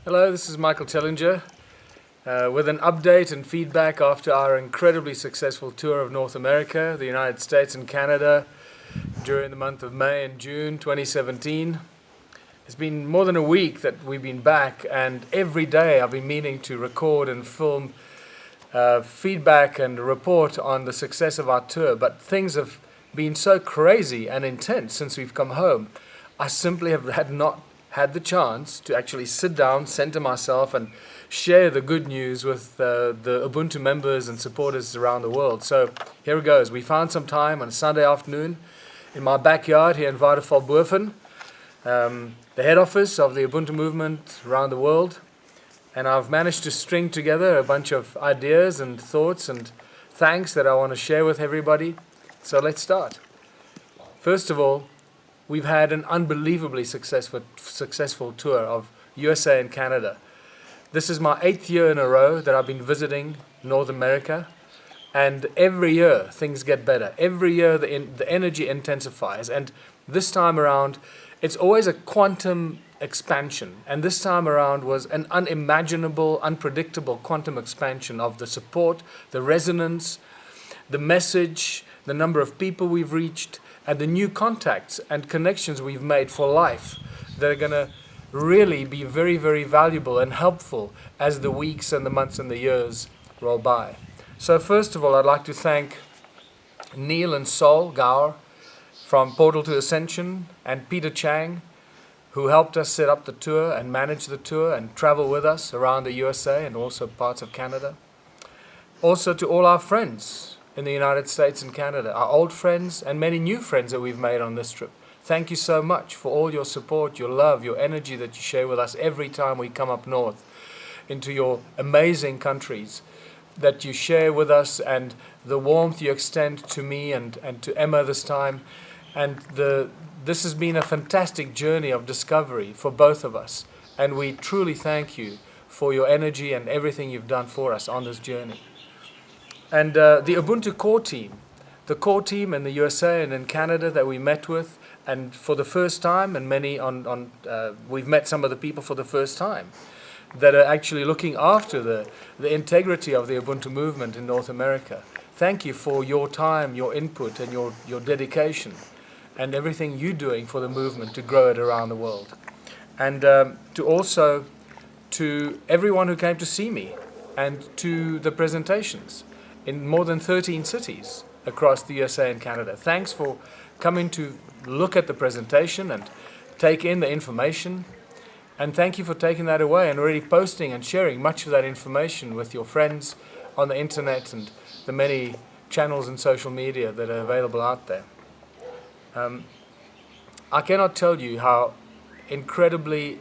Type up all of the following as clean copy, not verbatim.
Hello, this is Michael Tellinger with an update and feedback after our incredibly successful tour of North America, the United States and Canada during the month of May and June 2017. It's been more than a week that we've been back, and every day I've been meaning to record and film feedback and report on the success of our tour, but things have been so crazy and intense since we've come home. I simply have not had the chance to actually sit down, center myself, and share the good news with the Ubuntu members and supporters around the world. So here it goes. We found some time on a Sunday afternoon in my backyard here in Watervalboven, the head office of the Ubuntu Movement around the world. And I've managed to string together a bunch of ideas and thoughts and thanks that I want to share with everybody. So let's start. First of all, we've had an unbelievably successful tour of USA and Canada. This is my 8th year in a row that I've been visiting North America, and every year things get better. Every year the energy intensifies, and this time around it's always a quantum expansion, and this time around was an unimaginable, unpredictable quantum expansion of the support, the resonance, the message, the number of people we've reached, and the new contacts and connections we've made for life that are going to really be very, very valuable and helpful as the weeks and the months and the years roll by. So first of all, I'd like to thank Neil and Sol Gaur from Portal to Ascension and Peter Chang, who helped us set up the tour and manage the tour and travel with us around the USA and also parts of Canada. Also to all our friends in the United States and Canada, our old friends and many new friends that we've made on this trip. Thank you so much for all your support, your love, your energy that you share with us every time we come up north into your amazing countries that you share with us, and the warmth you extend to me and to Emma this time. And this has been a fantastic journey of discovery for both of us, and we truly thank you for your energy and everything you've done for us on this journey. And the Ubuntu core team in the USA and in Canada that we met with, and for the first time, and we've met some of the people for the first time that are actually looking after the integrity of the Ubuntu movement in North America. Thank you for your time, your input, and your dedication, and everything you're doing for the movement to grow it around the world. And to everyone who came to see me and to the presentations in more than 13 cities across the USA and Canada. Thanks for coming to look at the presentation and take in the information. And thank you for taking that away and already posting and sharing much of that information with your friends on the internet and the many channels and social media that are available out there. I cannot tell you how incredibly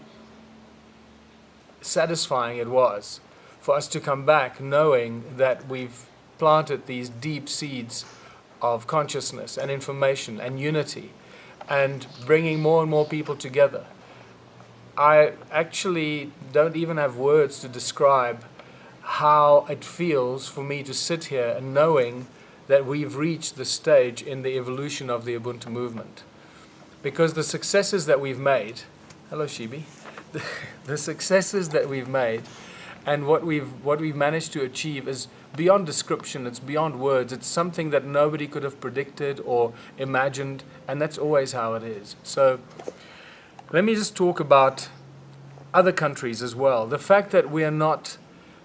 satisfying it was for us to come back knowing that we've planted these deep seeds of consciousness and information and unity and bringing more and more people together. I actually don't even have words to describe how it feels for me to sit here and knowing that we've reached the stage in the evolution of the Ubuntu movement. Because the successes that we've made, hello Shibi, the successes that we've made and what we've managed to achieve is beyond description, it's beyond words, it's something that nobody could have predicted or imagined, and that's always how it is. So let me just talk about other countries as well. The fact that we are not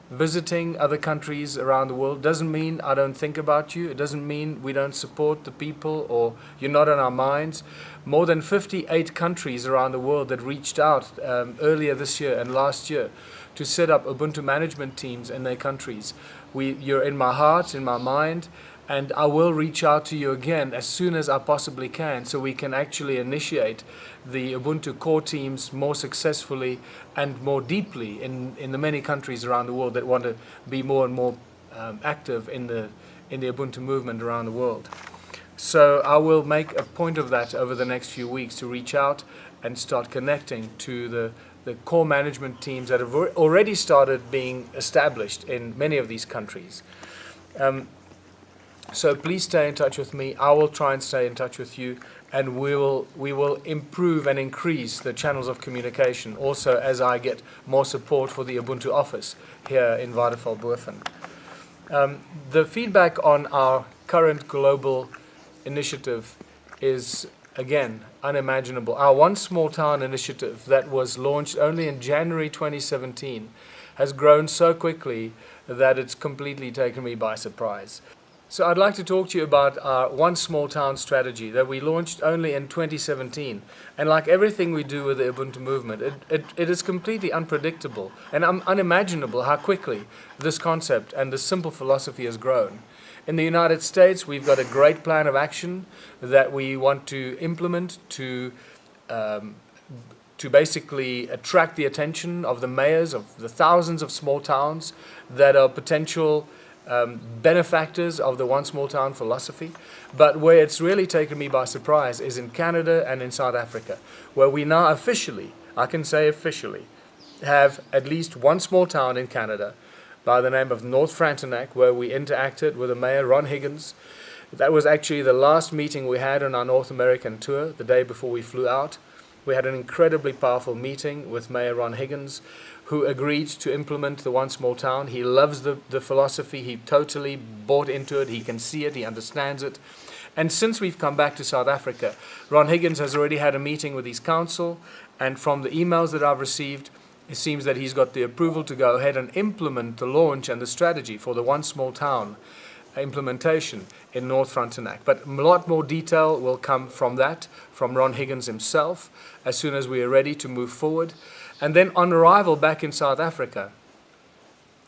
visiting other countries around the world doesn't mean I don't think about you. It doesn't mean we don't support the people or you're not on our minds. More than 58 countries around the world that reached out earlier this year and last year to set up Ubuntu management teams in their countries. You're in my heart, in my mind, and I will reach out to you again as soon as I possibly can so we can actually initiate the Ubuntu core teams more successfully and more deeply in the many countries around the world that want to be more and more active in the Ubuntu movement around the world. So I will make a point of that over the next few weeks to reach out and start connecting to the core management teams that have already started being established in many of these countries. So please stay in touch with me. I will try and stay in touch with you, and we will improve and increase the channels of communication also as I get more support for the Ubuntu office here in Waterval-Boven. The feedback on our current global initiative is, again, unimaginable. Our One Small Town initiative that was launched only in January 2017 has grown so quickly that it's completely taken me by surprise. So I'd like to talk to you about our One Small Town strategy that we launched only in 2017. And like everything we do with the Ubuntu movement, it is completely unpredictable and unimaginable how quickly this concept and this simple philosophy has grown. In the United States, we've got a great plan of action that we want to implement to basically attract the attention of the mayors of the thousands of small towns that are potential benefactors of the One Small Town philosophy. But where it's really taken me by surprise is in Canada and in South Africa, where we now officially, I can say officially, have at least one small town in Canada by the name of North Frontenac, where we interacted with the mayor, Ron Higgins. That was actually the last meeting we had on our North American tour, the day before we flew out. We had an incredibly powerful meeting with Mayor Ron Higgins, who agreed to implement the One Small Town. He loves the philosophy. He totally bought into it. He can see it. He understands it. And since we've come back to South Africa, Ron Higgins has already had a meeting with his council, and from the emails that I've received, it seems that he's got the approval to go ahead and implement the launch and the strategy for the One Small Town implementation in North Frontenac. But a lot more detail will come from that, from Ron Higgins himself, as soon as we are ready to move forward. And then on arrival back in South Africa,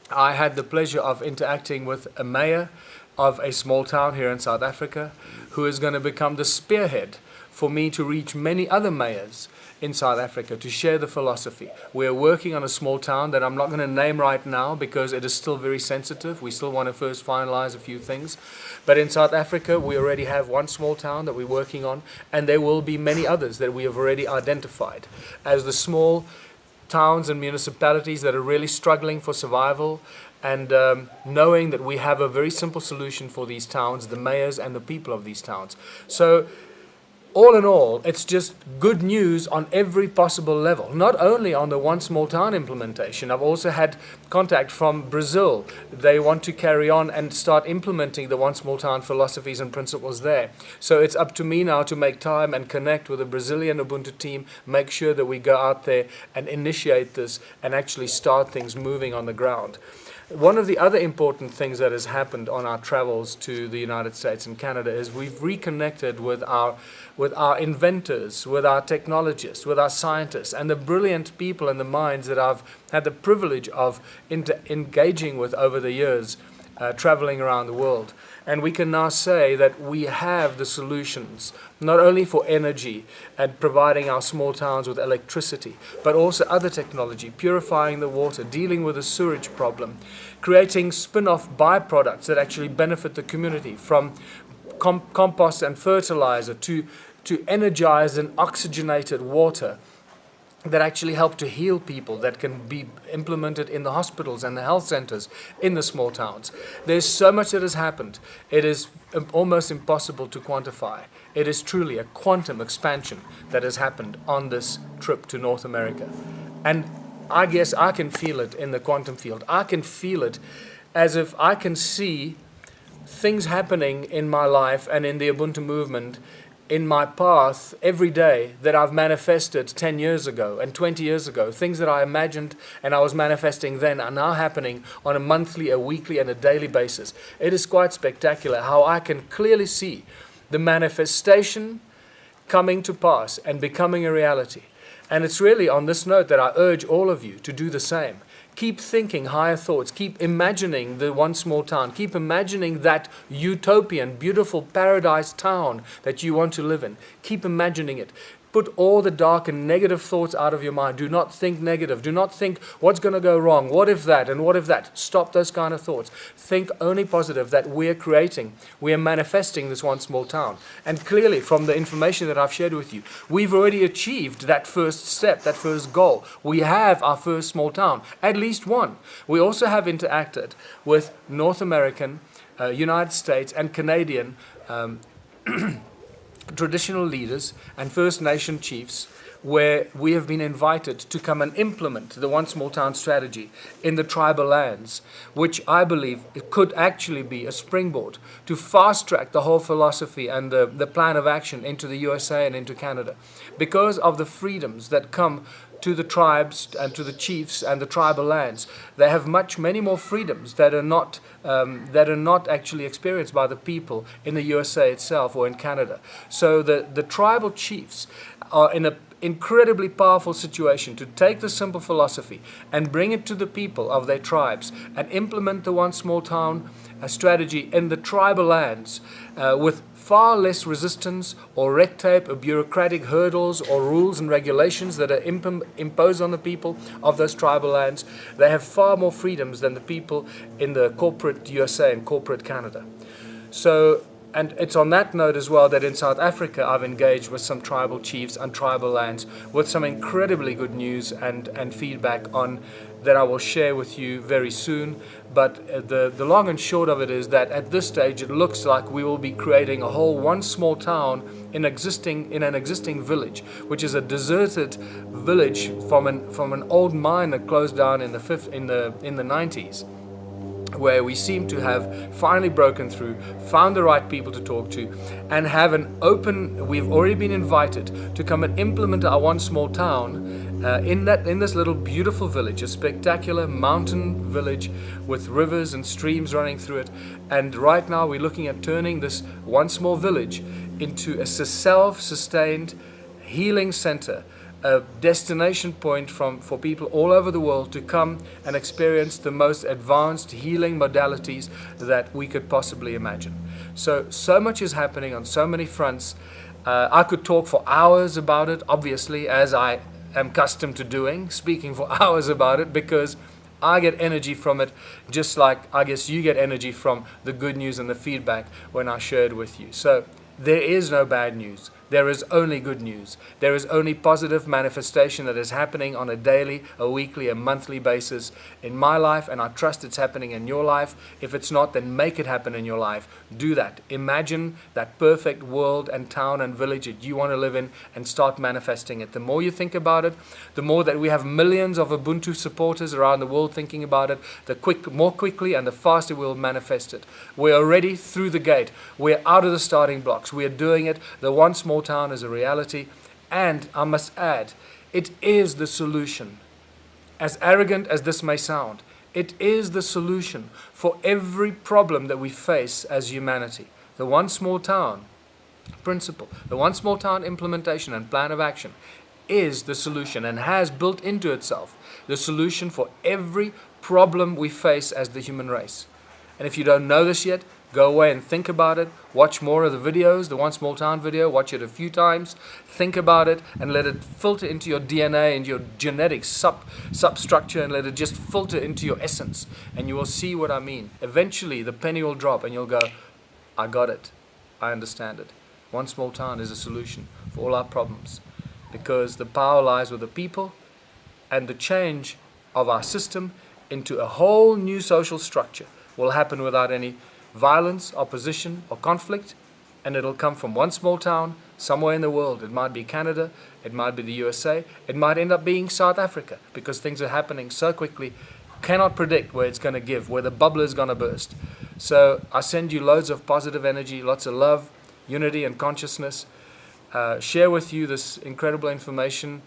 I had the pleasure of interacting with a mayor of a small town here in South Africa, who is going to become the spearhead for me to reach many other mayors in South Africa to share the philosophy. We're working on a small town that I'm not going to name right now because it is still very sensitive. We still want to first finalize a few things. But in South Africa, we already have one small town that we're working on, and there will be many others that we have already identified as the small towns and municipalities that are really struggling for survival, and knowing that we have a very simple solution for these towns, the mayors and the people of these towns. So all in all, it's just good news on every possible level, not only on the One Small Town implementation. I've also had contact from Brazil. They want to carry on and start implementing the One Small Town philosophies and principles there. So it's up to me now to make time and connect with the Brazilian Ubuntu team, make sure that we go out there and initiate this and actually start things moving on the ground. One of the other important things that has happened on our travels to the United States and Canada is we've reconnected with our inventors, with our technologists, with our scientists, and the brilliant people and the minds that I've had the privilege of engaging with over the years, traveling around the world. And we can now say that we have the solutions, not only for energy and providing our small towns with electricity, but also other technology, purifying the water, dealing with the sewage problem, creating spin-off byproducts that actually benefit the community, from compost and fertilizer to energized and oxygenated water that actually help to heal people, that can be implemented in the hospitals and the health centers in the small towns. There's so much that has happened. It is almost impossible to quantify. It is truly a quantum expansion that has happened on this trip to North America. And I guess I can feel it in the quantum field. I can feel it as if I can see things happening in my life and in the Ubuntu movement in my path every day that I've manifested 10 years ago and 20 years ago. Things that I imagined and I was manifesting then are now happening on a monthly, a weekly, and a daily basis. It is quite spectacular how I can clearly see the manifestation coming to pass and becoming a reality. And it's really on this note that I urge all of you to do the same. Keep thinking higher thoughts. Keep imagining the one small town. Keep imagining that utopian, beautiful paradise town that you want to live in. Keep imagining it. Put all the dark and negative thoughts out of your mind. Do not think negative. Do not think what's going to go wrong. What if that and what if that? Stop those kind of thoughts. Think only positive, that we're creating, we are manifesting this one small town. And clearly from the information that I've shared with you, we've already achieved that first step, that first goal. We have our first small town, at least one. We also have interacted with North American United States and Canadian traditional leaders and First Nation chiefs, where we have been invited to come and implement the One Small Town strategy in the tribal lands, which I believe it could actually be a springboard to fast track the whole philosophy and the plan of action into the USA and into Canada, because of the freedoms that come to the tribes and to the chiefs and the tribal lands. They have many more freedoms that are not actually experienced by the people in the USA itself or in Canada. So the tribal chiefs are in an incredibly powerful situation to take the simple philosophy and bring it to the people of their tribes and implement the One Small Town strategy in the tribal lands with far less resistance or red tape or bureaucratic hurdles or rules and regulations that are imposed on the people of those tribal lands. They have far more freedoms than the people in the corporate USA and corporate Canada. So, and it's on that note as well that in South Africa I've engaged with some tribal chiefs and tribal lands with some incredibly good news and feedback on that I will share with you very soon. But the long and short of it is that at this stage it looks like we will be creating a whole one small town in an existing village, which is a deserted village from an old mine that closed down in the 90s. Where we seem to have finally broken through, found the right people to talk to, and have we've already been invited to come and implement our One Small Town in this little beautiful village, a spectacular mountain village with rivers and streams running through it. And right now we're looking at turning this one small village into a self-sustained healing center, a destination point for people all over the world to come and experience the most advanced healing modalities that we could possibly imagine. So much is happening on so many fronts. I could talk for hours about it, obviously, as I am accustomed to doing, speaking for hours about it, because I get energy from it, just like I guess you get energy from the good news and the feedback when I share it with you. So there is no bad news. There is only good news. There is only positive manifestation that is happening on a daily, a weekly, a monthly basis in my life, and I trust it's happening in your life. If it's not, then make it happen in your life. Do that. Imagine that perfect world and town and village that you want to live in and start manifesting it. The more you think about it, the more that we have millions of Ubuntu supporters around the world thinking about it, more quickly and the faster we'll manifest it. We're already through the gate. We're out of the starting blocks. We're doing it. The One Small Town is a reality, and I must add, it is the solution. As arrogant as this may sound, it is the solution for every problem that we face as humanity. The One Small Town principle, the One Small Town implementation and plan of action is the solution and has built into itself the solution for every problem we face as the human race. And if you don't know this yet, go away and think about it. Watch more of the videos, the One Small Town video. Watch it a few times. Think about it and let it filter into your DNA and your genetic substructure, and let it just filter into your essence. And you will see what I mean. Eventually, the penny will drop and you'll go, I got it. I understand it. One Small Town is a solution for all our problems, because the power lies with the people, and the change of our system into a whole new social structure will happen without any violence, opposition, or conflict, and it'll come from one small town somewhere in the world. It might be Canada, it might be the USA, it might end up being South Africa, because things are happening so quickly, cannot predict where it's going to give, where the bubble is going to burst. So I send you loads of positive energy, lots of love, unity, and consciousness. Share with you this incredible information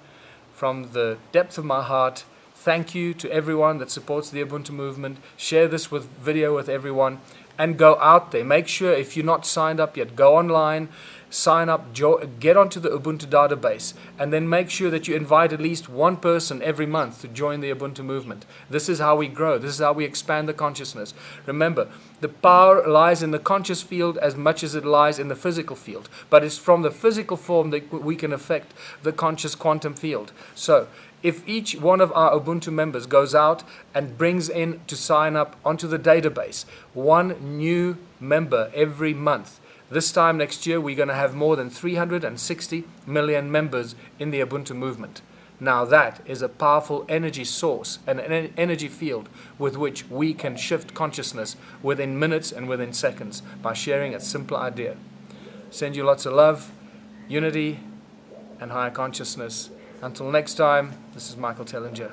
from the depth of my heart. Thank you to everyone that supports the Ubuntu movement. Share this video with everyone, and go out there. Make sure, if you're not signed up yet, go online, sign up, get onto the Ubuntu database, and then make sure that you invite at least one person every month to join the Ubuntu movement. This is how we grow. This is how we expand the consciousness. Remember, the power lies in the conscious field as much as it lies in the physical field, but it's from the physical form that we can affect the conscious quantum field. So if each one of our Ubuntu members goes out and brings in to sign up onto the database one new member every month, this time next year we're going to have more than 360 million members in the Ubuntu movement. Now that is a powerful energy source and an energy field with which we can shift consciousness within minutes and within seconds by sharing a simple idea. Send you lots of love, unity, and higher consciousness. Until next time, this is Michael Tellinger.